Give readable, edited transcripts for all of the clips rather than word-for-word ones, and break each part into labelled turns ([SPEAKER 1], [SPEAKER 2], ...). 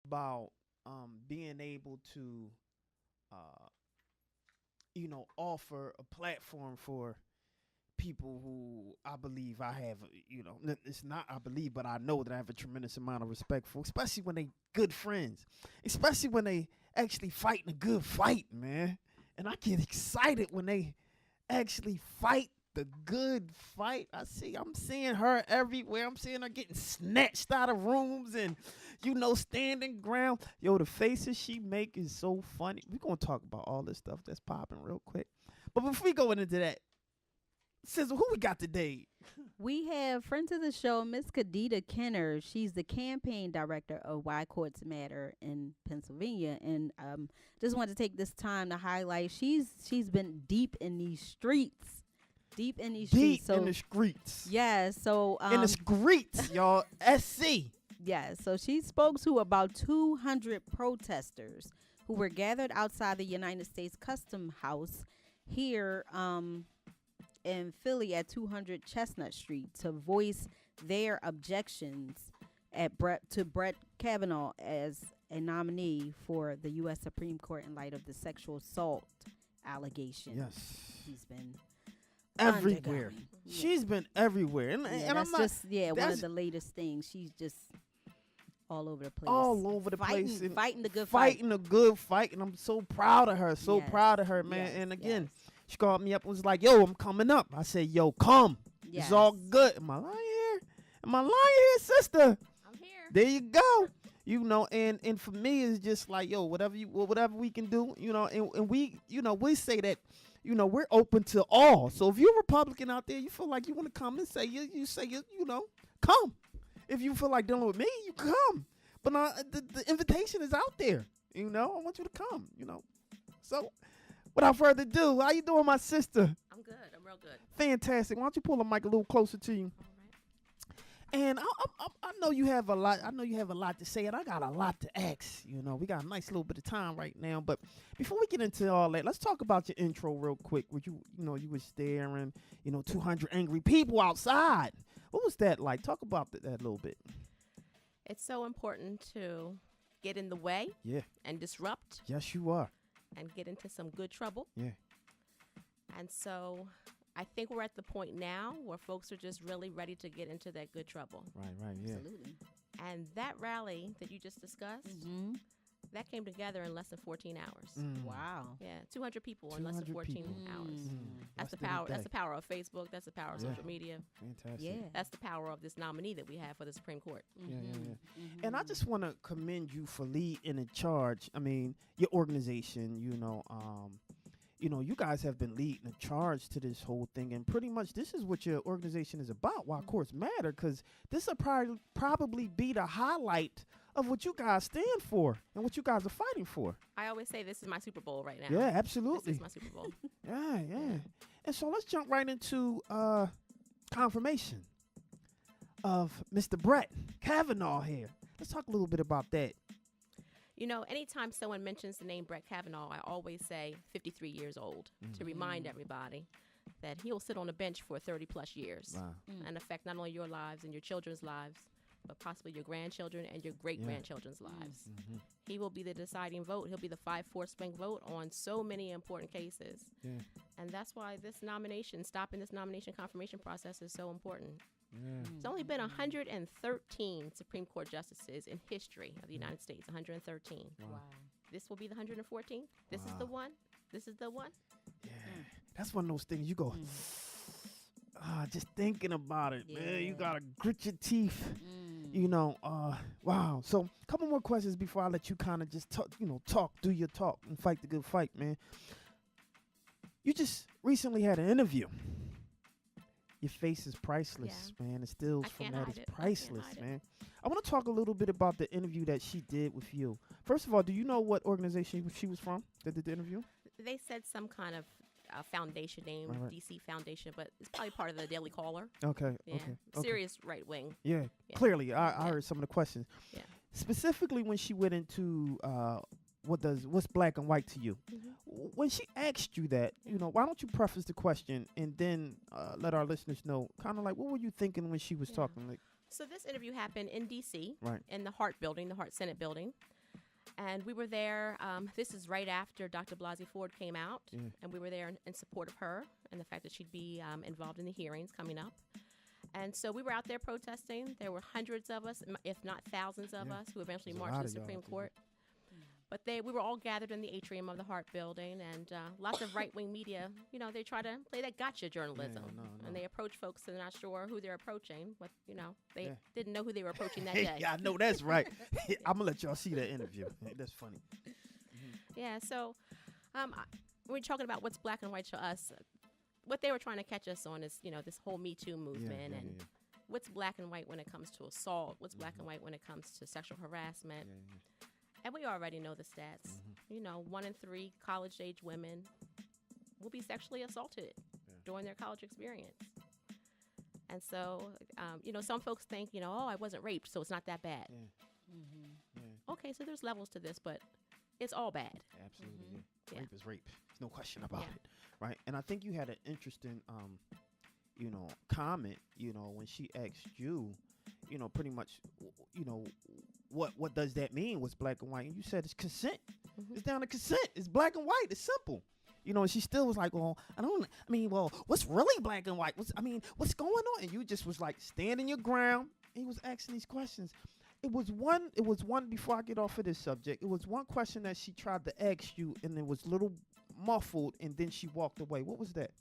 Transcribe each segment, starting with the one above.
[SPEAKER 1] about being able to, offer a platform for people who I believe I have, it's not I believe, but I know that I have a tremendous amount of respect for, especially when they good friends, especially when they actually fighting a good fight, man. And I get excited when they actually fight the good fight. I'm seeing her everywhere. I'm seeing her getting snatched out of rooms and, standing ground. Yo, the faces she make is so funny. We're going to talk about all this stuff that's popping real quick. But before we go into that, Sizzle, who we got today?
[SPEAKER 2] We have friend of the show, Miss Kadida Kenner. She's the campaign director of Why Courts Matter in Pennsylvania, and just wanted to take this time to highlight she's been deep in these streets. Deep in the streets. Yeah, so
[SPEAKER 1] in the streets, y'all. SC.
[SPEAKER 2] Yeah, so she spoke to about 200 protesters who were gathered outside the United States Custom House here in Philly at 200 Chestnut Street to voice their objections to Brett Kavanaugh as a nominee for the U.S. Supreme Court in light of the sexual assault allegations.
[SPEAKER 1] Yes.
[SPEAKER 2] He's been
[SPEAKER 1] everywhere. Yeah. She's been everywhere. And
[SPEAKER 2] that's I'm not, one of the latest things. She's just all over the place.
[SPEAKER 1] All over the place.
[SPEAKER 2] Fighting the good
[SPEAKER 1] fight. Fighting the good fight. And I'm so proud of her. Proud of her, man. Yes, and again, she called me up and was like, yo, I'm coming up. I said, yo, come. Yes. It's all good. Am I lying here? Am I lying here, sister?
[SPEAKER 3] I'm here.
[SPEAKER 1] There you go. And for me, it's just like, yo, whatever we can do, and we say that, we're open to all. So if you're a Republican out there, you feel like you want to come and say, come. If you feel like dealing with me, you come. But the invitation is out there. I want you to come, So without further ado, how you doing, my sister?
[SPEAKER 3] I'm good. I'm real good.
[SPEAKER 1] Fantastic. Why don't you pull the mic a little closer to you? All right. And I know you have a lot. I know you have a lot to say, and I got a lot to ask. We got a nice little bit of time right now. But before we get into all that, let's talk about your intro real quick. Where you was there and 200 angry people outside. What was that like? Talk about that a little bit.
[SPEAKER 3] It's so important to get in the way.
[SPEAKER 1] Yeah.
[SPEAKER 3] And disrupt.
[SPEAKER 1] Yes, you are.
[SPEAKER 3] And get into some good trouble.
[SPEAKER 1] Yeah.
[SPEAKER 3] And so I think we're at the point now where folks are just really ready to get into that good trouble.
[SPEAKER 1] Right, yeah.
[SPEAKER 2] Absolutely.
[SPEAKER 3] And that rally that you just discussed, that came together in less than 14 hours.
[SPEAKER 2] Wow.
[SPEAKER 3] Yeah, 200 people in less than 14 hours. That's the power. That's the power of Facebook. That's the power of social media.
[SPEAKER 1] Fantastic.
[SPEAKER 2] Yeah.
[SPEAKER 3] That's the power of this nominee that we have for the Supreme Court.
[SPEAKER 1] Yeah. And I just want to commend you for leading the charge. I mean, your organization, you guys have been leading the charge to this whole thing, and pretty much this is what your organization is about, Why Courts Matter, because this will probably be the highlight of what you guys stand for and what you guys are fighting for.
[SPEAKER 3] I always say this is my Super Bowl right now.
[SPEAKER 1] Yeah, absolutely.
[SPEAKER 3] This is my Super Bowl.
[SPEAKER 1] Yeah. And so let's jump right into confirmation of Mr. Brett Kavanaugh here. Let's talk a little bit about that.
[SPEAKER 3] Anytime someone mentions the name Brett Kavanaugh, I always say 53 years old to remind everybody that he'll sit on a bench for 30 plus years and affect not only your lives and your children's lives, but possibly your grandchildren and your great-grandchildren's lives. He will be the deciding vote. He'll be the 5/4 swing vote on so many important cases. Yeah. And that's why stopping this nomination confirmation process is so important. Yeah. There's only been 113 Supreme Court justices in history of the United States, 113.
[SPEAKER 2] Wow.
[SPEAKER 3] This will be the 114th. This is the one. This is the one.
[SPEAKER 1] Yeah. That's one of those things you go, just thinking about it, man. You got to grit your teeth. Wow. So a couple more questions before I let you kind of just do your talk and fight the good fight, man. You just recently had an interview. Your face is priceless, man. The stills from that is priceless, man. I want to talk a little bit about the interview that she did with you. First of all, do you know what organization she was from that did the interview?
[SPEAKER 3] They said some kind of foundation name, right. DC Foundation, but it's probably part of the Daily Caller.
[SPEAKER 1] Okay.
[SPEAKER 3] Serious right wing.
[SPEAKER 1] Yeah. Clearly, I heard some of the questions. Yeah. Specifically, when she went into what's black and white to you, when she asked you that, why don't you preface the question and then let our listeners know, kind of like, what were you thinking when she was talking? Like,
[SPEAKER 3] so this interview happened in DC,
[SPEAKER 1] right,
[SPEAKER 3] in the Hart Building, the Hart Senate Building. And we were there. This is right after Dr. Blasey Ford came out, and we were there in support of her and the fact that she'd be involved in the hearings coming up. And so we were out there protesting. There were hundreds of us, if not thousands of us, who eventually marched to the Supreme Court. But we were all gathered in the atrium of the Hart Building, and lots of right-wing media, they try to play that gotcha journalism. And they approach folks and they're not sure who they're approaching, but, they didn't know who they were approaching that day.
[SPEAKER 1] Yeah, I know that's right. I'm going to let y'all see that interview. That's funny.
[SPEAKER 3] Yeah, so we're talking about what's black and white to us. What they were trying to catch us on is, this whole Me Too movement and what's black and white when it comes to assault, what's black and white when it comes to sexual harassment. And we already know the stats. 1 in 3 college-age women will be sexually assaulted during their college experience. And so, some folks think, oh, I wasn't raped, so it's not that bad. Okay, so there's levels to this, but it's all bad.
[SPEAKER 1] Absolutely. Rape is rape. There's no question about it. Right? And I think you had an interesting, comment, when she asked you, pretty much, what does that mean? What's black and white? And you said it's consent. It's down to consent. It's black and white. It's simple. And she still was like, well, what's really black and white? What's going on? And you just was like, stand in your ground. And he was asking these questions. It was one before I get off of this subject. It was one question that she tried to ask you, and it was a little muffled, and then she walked away. What was that?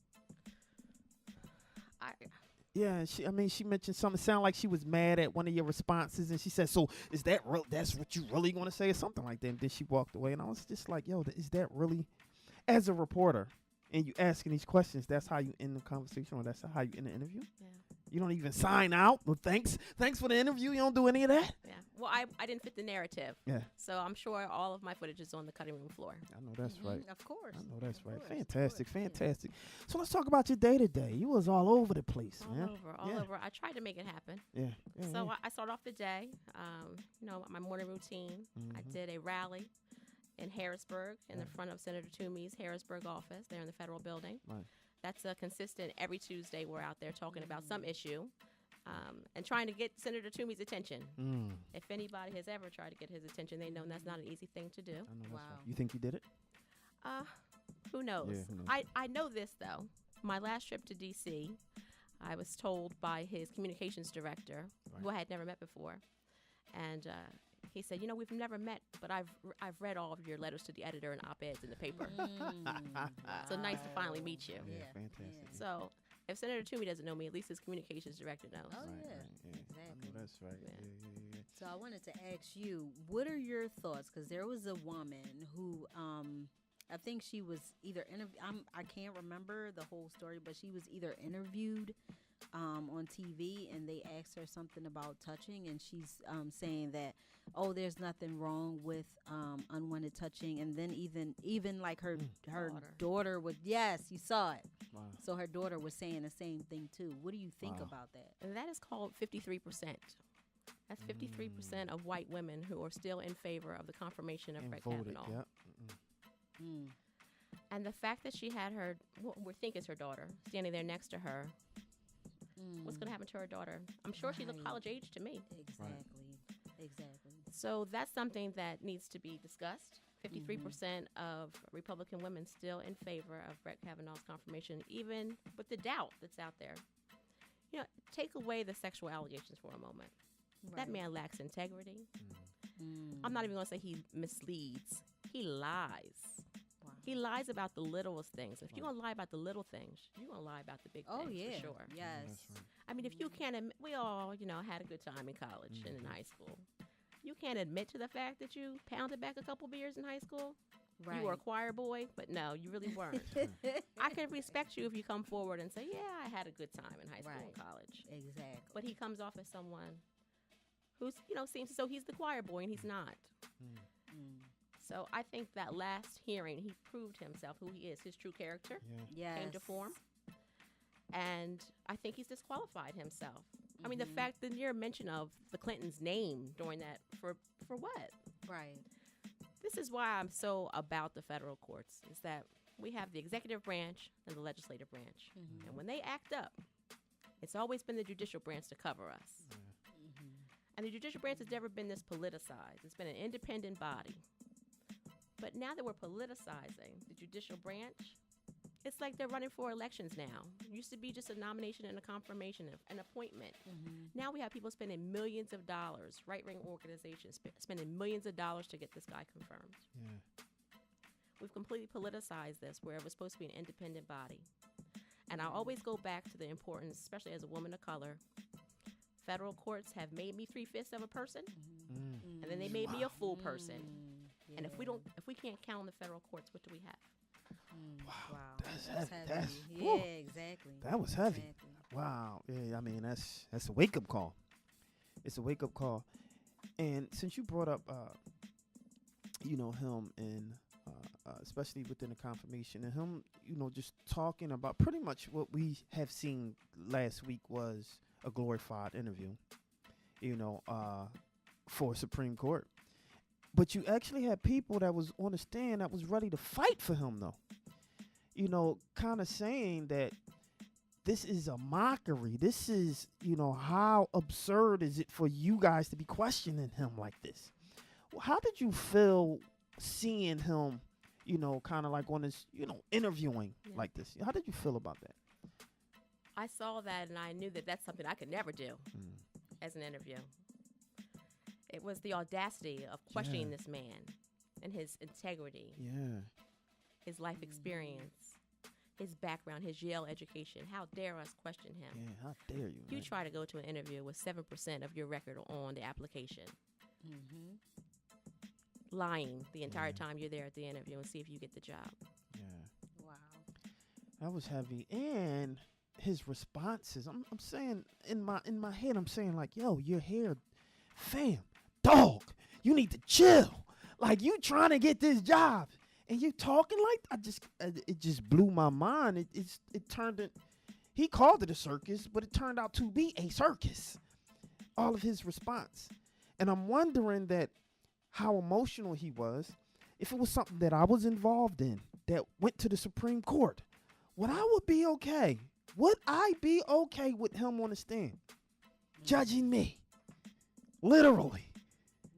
[SPEAKER 1] Yeah, she mentioned something. Sounded like she was mad at one of your responses, and she said, "So is that real? That's what you really want to say, or something like that?" And then she walked away, and I was just like, "Yo, is that really?" As a reporter, and you asking these questions, that's how you end the conversation, or that's how you end the interview. Yeah. You don't even sign out. Well, thanks for the interview. You don't do any of that.
[SPEAKER 3] Yeah. Well, I didn't fit the narrative. Yeah. So I'm sure all of my footage is on the cutting room floor.
[SPEAKER 1] I know that's right.
[SPEAKER 2] Of course.
[SPEAKER 1] I know that's right. Fantastic. So let's talk about your day to day. You was all over the place, man.
[SPEAKER 3] All over. I tried to make it happen. Yeah. So I started off the day, my morning routine. I did a rally in Harrisburg in the front of Senator Toomey's Harrisburg office there in the federal building. Right. That's a consistent. Every Tuesday we're out there talking about some issue and trying to get Senator Toomey's attention. If anybody has ever tried to get his attention, they know that's not an easy thing to do.
[SPEAKER 1] Wow. You think you did it?
[SPEAKER 3] Who knows? Yeah, who knows? I know this, though. My last trip to D.C., I was told by his communications director, who I had never met before, and he said, we've never met, but I've read all of your letters to the editor and op-eds in the paper. So nice to finally meet you.
[SPEAKER 1] Yeah, fantastic.
[SPEAKER 3] So if Senator Toomey doesn't know me, at least his communications director knows.
[SPEAKER 2] Oh,
[SPEAKER 1] Exactly. I know that's right. Yeah.
[SPEAKER 2] So I wanted to ask you, what are your thoughts? Because there was a woman who, I think she was either I can't remember the whole story, but she was either interviewed on TV, and they asked her something about touching, and she's saying that, there's nothing wrong with unwanted touching, and then even like her daughter would, yes, you saw it. Wow. So her daughter was saying the same thing too. What do you think about that?
[SPEAKER 3] And that is called 53%. That's 53% of white women who are still in favor of the confirmation of Brett Kavanaugh. Yep. And the fact that she had what we think is her daughter, standing there next to her, what's going to happen to her daughter? I'm sure she looked college age to me.
[SPEAKER 2] Exactly.
[SPEAKER 3] So that's something that needs to be discussed. 53% of Republican women still in favor of Brett Kavanaugh's confirmation, even with the doubt that's out there. Take away the sexual allegations for a moment. Right. That man lacks integrity. I'm not even going to say he misleads. He lies. Wow. He lies about the littlest things. If you're going to lie about the little things, you're going to lie about the big things for sure.
[SPEAKER 2] Yes.
[SPEAKER 3] I mean, if you can't admit, we all, had a good time in college and in high school. You can't admit to the fact that you pounded back a couple beers in high school. Right. You were a choir boy, but no, you really weren't. I can respect you if you come forward and say, yeah, I had a good time in high school and college.
[SPEAKER 2] Exactly.
[SPEAKER 3] But he comes off as someone who's, seems as though he's the choir boy, and he's not. So I think that last hearing, he proved himself, who he is, his true character came to form. And I think he's disqualified himself. I mean, the fact that your mention of the Clintons' name during that, for what?
[SPEAKER 2] Right.
[SPEAKER 3] This is why I'm so about the federal courts, is that we have the executive branch and the legislative branch. And when they act up, it's always been the judicial branch to cover us. And the judicial branch has never been this politicized. It's been an independent body. But now that we're politicizing the judicial branch, it's like they're running for elections now. It used to be just a nomination and a confirmation, an appointment. Now we have people spending millions of dollars, right-wing organizations spending millions of dollars to get this guy confirmed.
[SPEAKER 1] Yeah.
[SPEAKER 3] We've completely politicized this, where it was supposed to be an independent body. And I always go back to the importance, especially as a woman of color. Federal courts have made me 3/5 of a person, and then they made me a full person. And if we can't count on the federal courts, what do we have?
[SPEAKER 2] Wow.
[SPEAKER 1] That's heavy.
[SPEAKER 2] Yeah, exactly.
[SPEAKER 1] That was heavy.
[SPEAKER 2] Exactly.
[SPEAKER 1] Wow. Yeah, I mean, that's a wake-up call. It's a wake-up call. And since you brought up, him and especially within the confirmation and him, just talking about pretty much what we have seen last week was a glorified interview, for Supreme Court. But you actually had people that was on the stand that was ready to fight for him, though. Kind of saying that this is a mockery. This is, how absurd is it for you guys to be questioning him like this? Well, how did you feel seeing him, kind of like on this, interviewing like this? How did you feel about that?
[SPEAKER 3] I saw that and I knew that that's something I could never do as an interview. It was the audacity of questioning this man and his integrity, his life experience, his background, his Yale education. How dare us question him?
[SPEAKER 1] Yeah, how dare you?
[SPEAKER 3] You try to go to an interview with 7% of your record on the application. Lying the entire time you're there at the interview and see if you get the job.
[SPEAKER 1] Yeah.
[SPEAKER 2] Wow.
[SPEAKER 1] That was heavy. And his responses, I'm saying in my head, I'm saying like, yo, you're here, fam, dog, you need to chill. Like, you trying to get this job and you talking like, it just blew my mind. It turned it, he called it a circus, but it turned out to be a circus. All of his response. And I'm wondering that how emotional he was, if it was something that I was involved in that went to the Supreme Court, would be okay? Would I be okay with him on the stand judging me? Literally.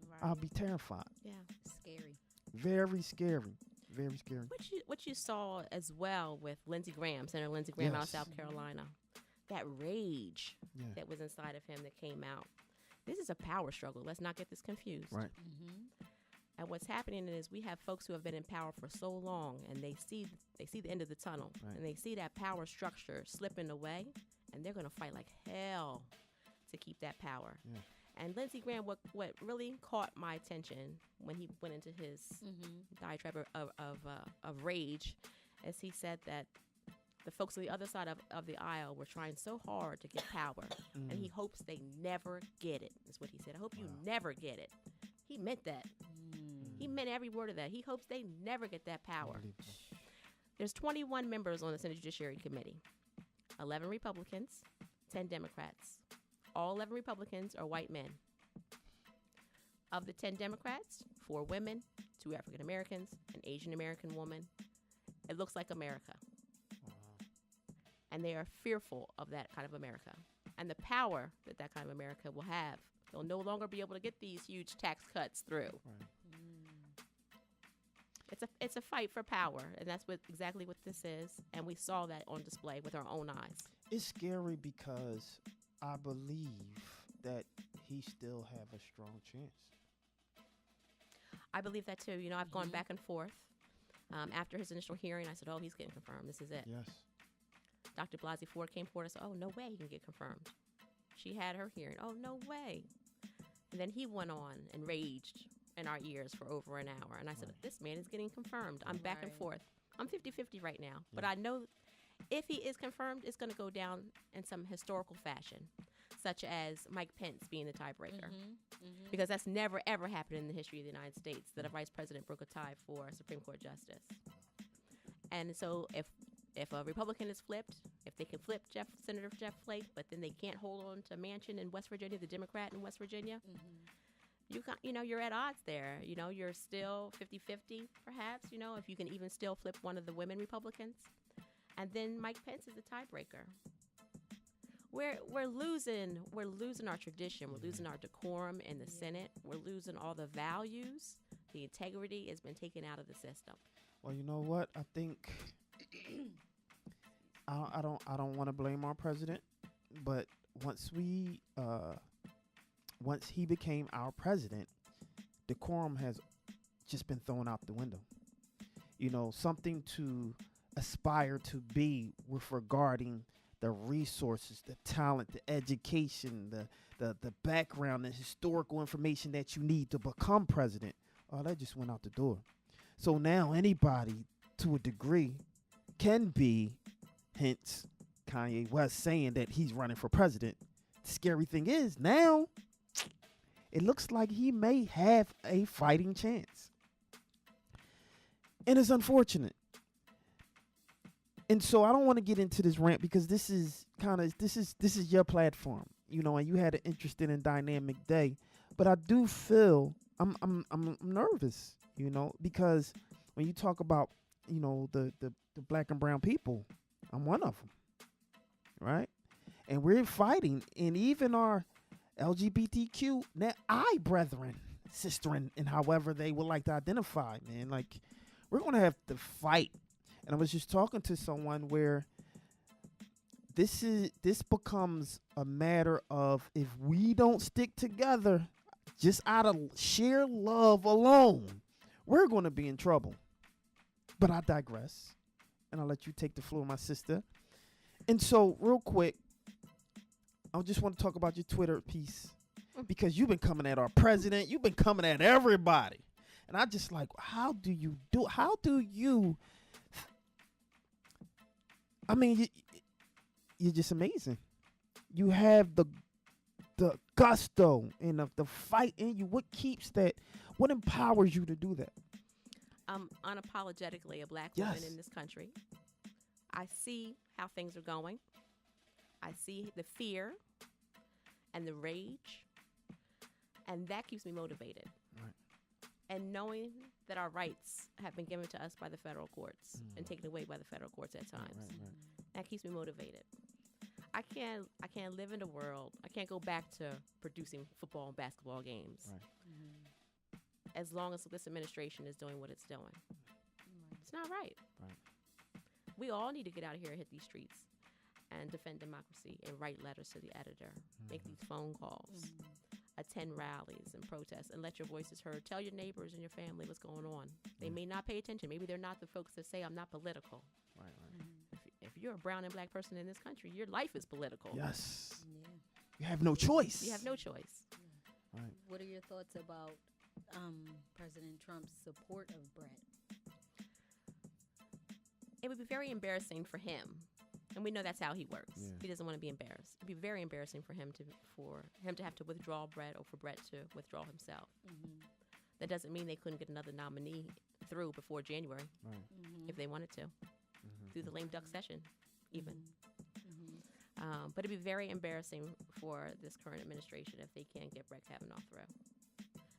[SPEAKER 2] Right.
[SPEAKER 1] I'll be terrified.
[SPEAKER 3] Yeah.
[SPEAKER 2] Scary.
[SPEAKER 1] Very scary. Very scary.
[SPEAKER 3] What you saw as well with Lindsey Graham, Senator Lindsey Graham out of
[SPEAKER 1] Yes.
[SPEAKER 3] South Carolina, that rage
[SPEAKER 1] Yeah.
[SPEAKER 3] that was inside of him that came out. This is a power struggle. Let's not get this confused.
[SPEAKER 1] Right.
[SPEAKER 3] And what's happening is we have folks who have been in power for so long, and they see the end of the tunnel,
[SPEAKER 1] Right.
[SPEAKER 3] and they see that power structure slipping away, and they're going to fight like hell to keep that power.
[SPEAKER 1] Yeah.
[SPEAKER 3] And Lindsey Graham, what really caught my attention when he went into his diatribe of rage, is he said that the folks on the other side of the aisle were trying so hard to get power, and he hopes they never get it, is what he said. I hope you never get it. He meant that. He meant every word of that. He hopes they never get that power. There's 21 members on the Senate Judiciary Committee, 11 Republicans, 10 Democrats. All 11 Republicans are white men. Of the 10 Democrats, 4 women, 2 African Americans, an Asian American woman. It looks like America. And they are fearful of that kind of America and the power that that kind of America will have. They'll no longer be able to get these huge tax cuts through.
[SPEAKER 1] Right.
[SPEAKER 3] It's a fight for power, and that's exactly what this is. And we saw that on display with our own eyes.
[SPEAKER 1] It's scary because I believe that he still have a strong chance.
[SPEAKER 3] I believe that too. I've gone back and forth. After his initial hearing, I said, "Oh, he's getting confirmed. This is it."
[SPEAKER 1] Yes.
[SPEAKER 3] Dr. Blasey Ford came forward and said, "Oh, no way he can get confirmed." She had her hearing. "Oh, no way." And then he went on and raged in our ears for over an hour. And I said, "This man is getting confirmed." I'm back and forth. I'm 50-50 right now. But I know if he is confirmed, it's going to go down in some historical fashion, such as Mike Pence being the tiebreaker. Because that's never, ever happened in the history of the United States that a vice president broke a tie for a Supreme Court justice. And so if a Republican is flipped, if they can flip Senator Jeff Flake, but then they can't hold on to Manchin in West Virginia, the Democrat in West Virginia, you're at odds there. You're still 50-50, perhaps, if you can even still flip one of the women Republicans. And then Mike Pence is the tiebreaker. We're losing our tradition. We're losing our decorum in the Senate. We're losing all the values The integrity has been taken out of the system.
[SPEAKER 1] Well, you know what? I think I don't want to blame our president, but once he became our president, decorum has just been thrown out the window. You know, something to aspire to be with regarding the resources, the talent, the education, the background, the historical information that you need to become president. Oh, that just went out the door. So now anybody, to a degree, can be, hence Kanye West saying that he's running for president. The scary thing is now it looks like he may have a fighting chance. And it's unfortunate. And so I don't want to get into this rant because this is your platform, you know, and you had an interesting and dynamic day. But I do feel I'm nervous, you know, because when you talk about, you know, the black and brown people, I'm one of them, right? And we're fighting, and even our LGBTQ brethren, sisterin, and however they would like to identify, man, like we're gonna have to fight. And I was just talking to someone where this becomes a matter of, if we don't stick together just out of sheer love alone, we're going to be in trouble. But I digress, and I'll let you take the floor, my sister. And so real quick, I just want to talk about your Twitter piece, because you've been coming at our president. You've been coming at everybody. And I just like, how do you, I mean, you're just amazing. You have the gusto and the fight in you. What keeps that? What empowers you to do that?
[SPEAKER 3] Unapologetically a black woman in this country. I see how things are going. I see the fear and the rage, and that keeps me motivated. Right. And knowing that our rights have been given to us by the federal courts and taken away by the federal courts at times. Right. That keeps me motivated. I can't live in a world. I can't go back to producing football and basketball games. Right. As long as this administration is doing what it's doing. It's not right. We all need to get out of here and hit these streets and defend democracy and write letters to the editor, make these phone calls, attend rallies and protests, and let your voices heard. Tell your neighbors and your family what's going on. They may not pay attention. Maybe they're not the folks that say I'm not political. Right. If you're a brown and black person in this country, your life is political.
[SPEAKER 1] Yes. Yeah. You have no choice.
[SPEAKER 3] You have no choice.
[SPEAKER 2] Yeah. Right. What are your thoughts about President Trump's support of Brett?
[SPEAKER 3] It would be very embarrassing for him. And we know that's how he works. Yeah. He doesn't want to be embarrassed. It'd be very embarrassing for him to have to withdraw Brett, or for Brett to withdraw himself. That doesn't mean they couldn't get another nominee through before January, if they wanted to, through the lame duck session, even. But it'd be very embarrassing for this current administration if they can't get Brett Kavanaugh through.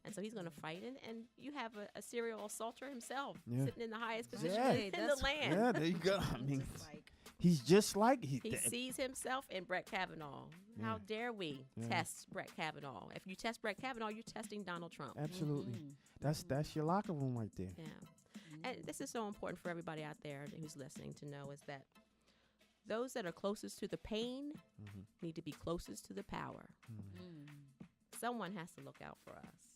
[SPEAKER 3] And so he's going to fight, and you have a serial assaulter himself sitting in the highest position in the land.
[SPEAKER 1] Yeah, there you go. I mean, he's just like
[SPEAKER 3] he sees himself in Brett Kavanaugh. Yeah. How dare we test Brett Kavanaugh? If you test Brett Kavanaugh, you're testing Donald Trump.
[SPEAKER 1] Absolutely. That's your locker room right there.
[SPEAKER 3] Yeah. And this is so important for everybody out there who's listening to know, is that those that are closest to the pain need to be closest to the power. Someone has to look out for us.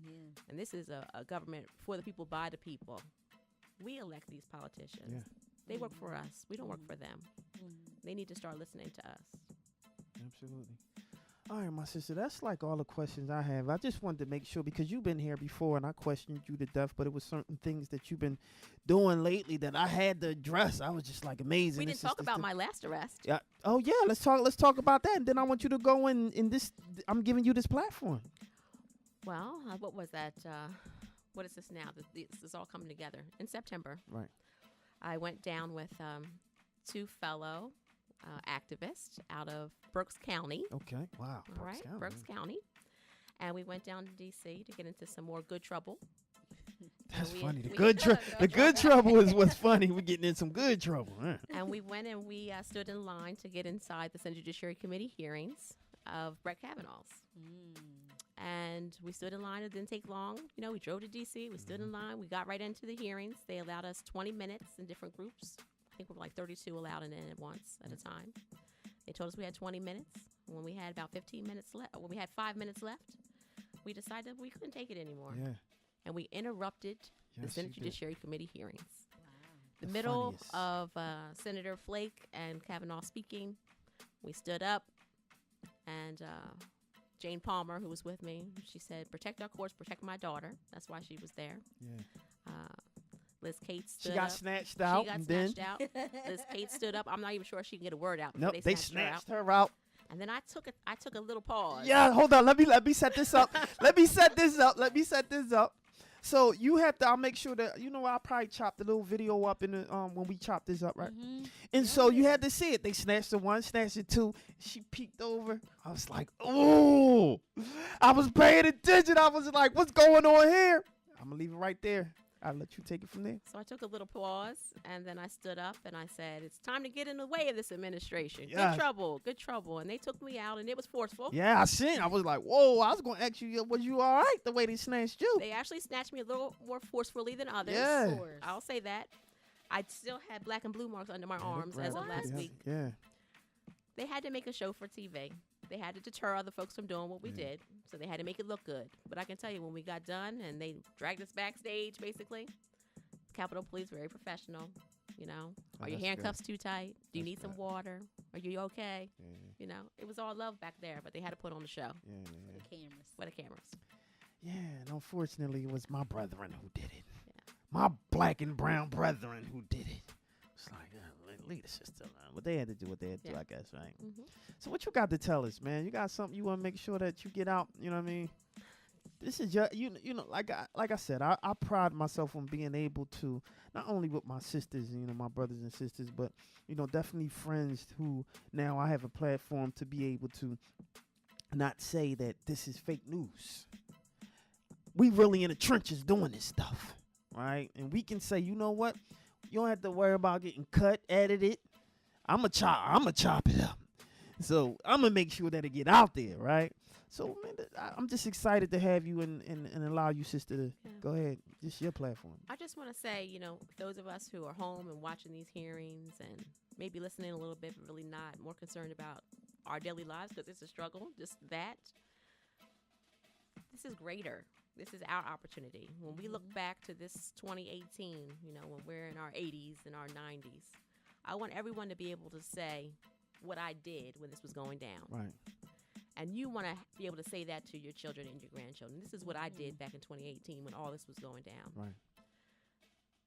[SPEAKER 3] Yeah. And this is a government for the people, by the people. We elect these politicians. Yeah. They work for us. We don't work for them. They need to start listening to us.
[SPEAKER 1] Absolutely. All right, my sister, that's like all the questions I have. I just wanted to make sure, because you've been here before and I questioned you to death, but it was certain things that you've been doing lately that I had to address. I was just like amazing.
[SPEAKER 3] We didn't talk about my last arrest.
[SPEAKER 1] Yeah. Oh yeah, let's talk about that. And then I want you to go in this. I'm giving you this platform.
[SPEAKER 3] Well, what was that? What is this now? This is all coming together in September.
[SPEAKER 1] Right.
[SPEAKER 3] I went down with two fellow activists out of Berks County.
[SPEAKER 1] Okay. Wow.
[SPEAKER 3] All right. Berks County. And we went down to D.C. to get into some more good trouble.
[SPEAKER 1] That's funny. The good trouble is what's funny. We're getting in some good trouble. Huh?
[SPEAKER 3] And we went and we stood in line to get inside the Senate Judiciary Committee hearings of Brett Kavanaugh's. And we stood in line. It didn't take long. You know, we drove to D.C. We stood in line. We got right into the hearings. They allowed us 20 minutes in different groups. I think we were like 32 allowed in at once at a time. They told us we had 20 minutes. When we had about 15 minutes left, when we had 5 minutes left, we decided we couldn't take it anymore.
[SPEAKER 1] Yeah.
[SPEAKER 3] And we interrupted the
[SPEAKER 1] Yes,
[SPEAKER 3] Senate
[SPEAKER 1] you did.
[SPEAKER 3] Judiciary Committee hearings.
[SPEAKER 1] The
[SPEAKER 3] The middle
[SPEAKER 1] funniest.
[SPEAKER 3] of Senator Flake and Kavanaugh speaking, we stood up, and Jane Palmer, who was with me, she said, "Protect our courts, protect my daughter." That's why she was there.
[SPEAKER 1] Yeah.
[SPEAKER 3] Liz Kate
[SPEAKER 1] She
[SPEAKER 3] stood
[SPEAKER 1] got
[SPEAKER 3] up.
[SPEAKER 1] snatched out.
[SPEAKER 3] She got
[SPEAKER 1] and then,
[SPEAKER 3] snatched out. Liz Kate stood up. I'm not even sure she can get a word out.
[SPEAKER 1] nope,
[SPEAKER 3] before
[SPEAKER 1] they
[SPEAKER 3] snatched
[SPEAKER 1] snatched her out.
[SPEAKER 3] And then I took a little pause.
[SPEAKER 1] Yeah, hold on. Let me set this up. Let me set this up. So you have to. I'll make sure that I'll probably chop the little video up in the when we chop this up, right?
[SPEAKER 2] Mm-hmm.
[SPEAKER 1] And so you had to see it. They snatched the one, snatched the two. She peeked over. I was like, oh, I was paying attention. I was like, what's going on here? I'm gonna leave it right there. I'll let you take it from there.
[SPEAKER 3] So I took a little pause, and then I stood up and I said, "It's time to get in the way of this administration.
[SPEAKER 1] Yes.
[SPEAKER 3] Good trouble." And they took me out, and it was forceful.
[SPEAKER 1] Yeah, I seen. I was like, whoa. I was gonna ask you, was you all right the way they snatched you?
[SPEAKER 3] They actually snatched me a little more forcefully than others.
[SPEAKER 1] Yeah.
[SPEAKER 2] Of course.
[SPEAKER 3] I'll say that. I still had black and blue marks under my arms as of
[SPEAKER 2] What?
[SPEAKER 3] last
[SPEAKER 1] Yeah.
[SPEAKER 3] week.
[SPEAKER 1] Yeah.
[SPEAKER 3] They had to make a show for TV. They had to deter other folks from doing what we did. So they had to make it look good. But I can tell you, when we got done and they dragged us backstage, basically, Capitol Police, very professional. You know,
[SPEAKER 1] Oh,
[SPEAKER 3] are your
[SPEAKER 1] that's
[SPEAKER 3] handcuffs too tight? Do you
[SPEAKER 1] That's
[SPEAKER 3] need some
[SPEAKER 1] good.
[SPEAKER 3] water? Are you okay?
[SPEAKER 1] Yeah.
[SPEAKER 3] You know, it was all love back there, but they had to put on the show
[SPEAKER 1] Yeah. Yeah.
[SPEAKER 2] Cameras.
[SPEAKER 3] for the cameras.
[SPEAKER 1] Yeah, and unfortunately, it was my brethren who did it.
[SPEAKER 3] Yeah.
[SPEAKER 1] My black and brown brethren who did it. It's like, leave the system alone. But they had to do what they had to do,
[SPEAKER 3] Yeah.
[SPEAKER 1] I guess, right?
[SPEAKER 3] Mm-hmm.
[SPEAKER 1] So what you got to tell us, man? You got something you want to make sure that you get out, you know what I mean? This is just, like I said, I pride myself on being able to, not only with my sisters, my brothers and sisters, but, definitely friends who now I have a platform to be able to not say that this is fake news. We really in the trenches doing this stuff, right? And we can say, you know what? You don't have to worry about getting cut, edited. I'ma chop it up. So I'm gonna make sure that it get out there, right? So man, I'm just excited to have you and allow you, sister, to go ahead. Just your platform.
[SPEAKER 3] I just want to say, those of us who are home and watching these hearings and maybe listening a little bit, but really not, more concerned about our daily lives because it's a struggle, just that. This is greater. This is our opportunity. When we look back to this 2018, when we're in our 80s and our 90s, I want everyone to be able to say what I did when this was going down.
[SPEAKER 1] Right.
[SPEAKER 3] And you want to be able to say that to your children and your grandchildren. This is what I did back in 2018 when all this was going down.
[SPEAKER 1] Right.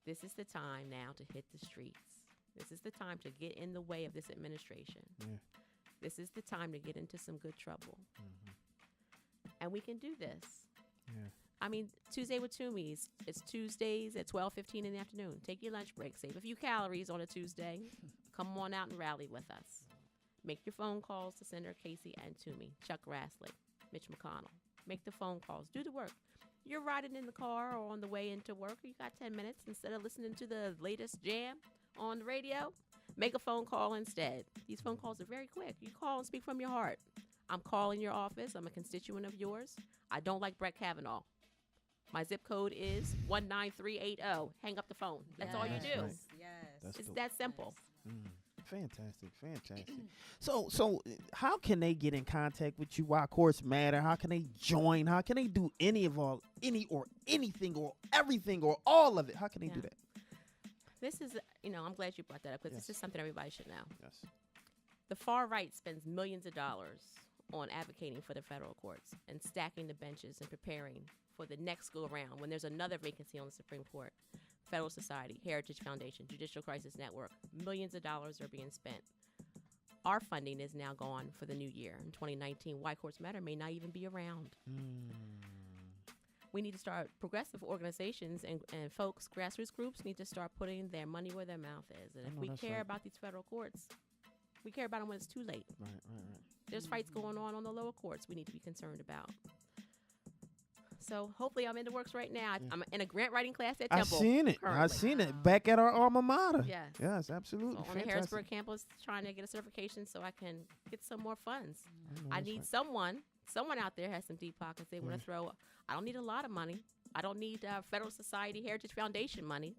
[SPEAKER 3] This is the time now to hit the streets. This is the time to get in the way of this administration.
[SPEAKER 1] Yeah.
[SPEAKER 3] This is the time to get into some good trouble.
[SPEAKER 1] Mm-hmm.
[SPEAKER 3] And we can do this.
[SPEAKER 1] Yeah.
[SPEAKER 3] I mean, Tuesday with Toomies. It's Tuesdays at 12:15 in the afternoon. Take your lunch break. Save a few calories on a Tuesday. Come on out and rally with us. Make your phone calls to Senator Casey and Toomey, Chuck Grassley, Mitch McConnell. Make the phone calls. Do the work. You're riding in the car or on the way into work. You got 10 minutes. Instead of listening to the latest jam on the radio, make a phone call instead. These phone calls are very quick. You call and speak from your heart. I'm calling your office. I'm a constituent of yours. I don't like Brett Kavanaugh. My zip code is 19380. Hang up the phone. That's all you
[SPEAKER 1] That's
[SPEAKER 3] do.
[SPEAKER 1] right.
[SPEAKER 2] Yes.
[SPEAKER 1] That's
[SPEAKER 3] It's
[SPEAKER 1] dope.
[SPEAKER 3] that simple.
[SPEAKER 1] Fantastic. So how can they get in contact with you? Why Course Matter? How can they join? How can they do anything or everything or all of it? How can they do that?
[SPEAKER 3] This is, I'm glad you brought that up because
[SPEAKER 1] Yes.
[SPEAKER 3] this is something everybody should know.
[SPEAKER 1] Yes.
[SPEAKER 3] The far right spends millions of dollars on advocating for the federal courts and stacking the benches and preparing for the next go around when there's another vacancy on the Supreme Court. Federal Society, Heritage Foundation, Judicial Crisis Network, millions of dollars are being spent. Our funding is now gone for the new year. In 2019, Why Courts Matter may not even be around. We need to start, progressive organizations and folks, grassroots groups need to start putting their money where their mouth is. And
[SPEAKER 1] I
[SPEAKER 3] if
[SPEAKER 1] know
[SPEAKER 3] we
[SPEAKER 1] that's
[SPEAKER 3] care
[SPEAKER 1] right.
[SPEAKER 3] about these federal courts, we care about them when it's too late.
[SPEAKER 1] Right.
[SPEAKER 3] There's fights going on the lower courts we need to be concerned about. So hopefully I'm in the works right now. I'm in a grant writing class at
[SPEAKER 1] I
[SPEAKER 3] Temple.
[SPEAKER 1] seen it.
[SPEAKER 3] currently.
[SPEAKER 1] I seen it back at our alma mater.
[SPEAKER 3] Yes.
[SPEAKER 1] Yes, absolutely.
[SPEAKER 3] So on the
[SPEAKER 1] Fantastic.
[SPEAKER 3] Harrisburg campus, trying to get a certification so I can get some more funds.
[SPEAKER 1] know
[SPEAKER 3] I
[SPEAKER 1] that's
[SPEAKER 3] need
[SPEAKER 1] right.
[SPEAKER 3] someone someone out there has some deep pockets. They want to throw. I don't need a lot of money. I don't need Federal Society Heritage Foundation money,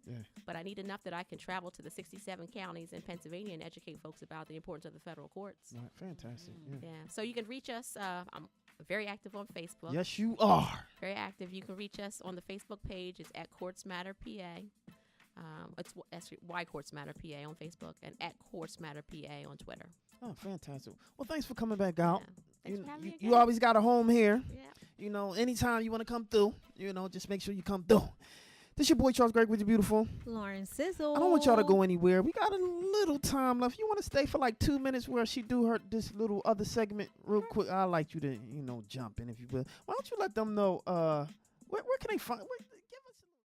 [SPEAKER 3] but I need enough that I can travel to the 67 counties in Pennsylvania and educate folks about the importance of the federal courts.
[SPEAKER 1] Right, fantastic.
[SPEAKER 3] Yeah. So you can reach us. I'm very active on Facebook.
[SPEAKER 1] Yes, you are.
[SPEAKER 3] Very active. You can reach us on the Facebook page. It's at Courts Matter PA. It's Why Courts Matter PA on Facebook and at Courts Matter PA on Twitter.
[SPEAKER 1] Oh, fantastic. Well, thanks for coming back out.
[SPEAKER 3] Yeah. Thanks for having me again.
[SPEAKER 1] You always got a home here.
[SPEAKER 3] Yeah.
[SPEAKER 1] You know, anytime you want to come through, you know, just make sure you come through. This your boy Charles Gregory with you beautiful.
[SPEAKER 2] Lauren Sizzle.
[SPEAKER 1] I don't want y'all to go anywhere. We got a little time left. You want to stay for like 2 minutes where she do this little other segment real quick? I'd like you to, jump in if you will. Why don't you let them know where can they find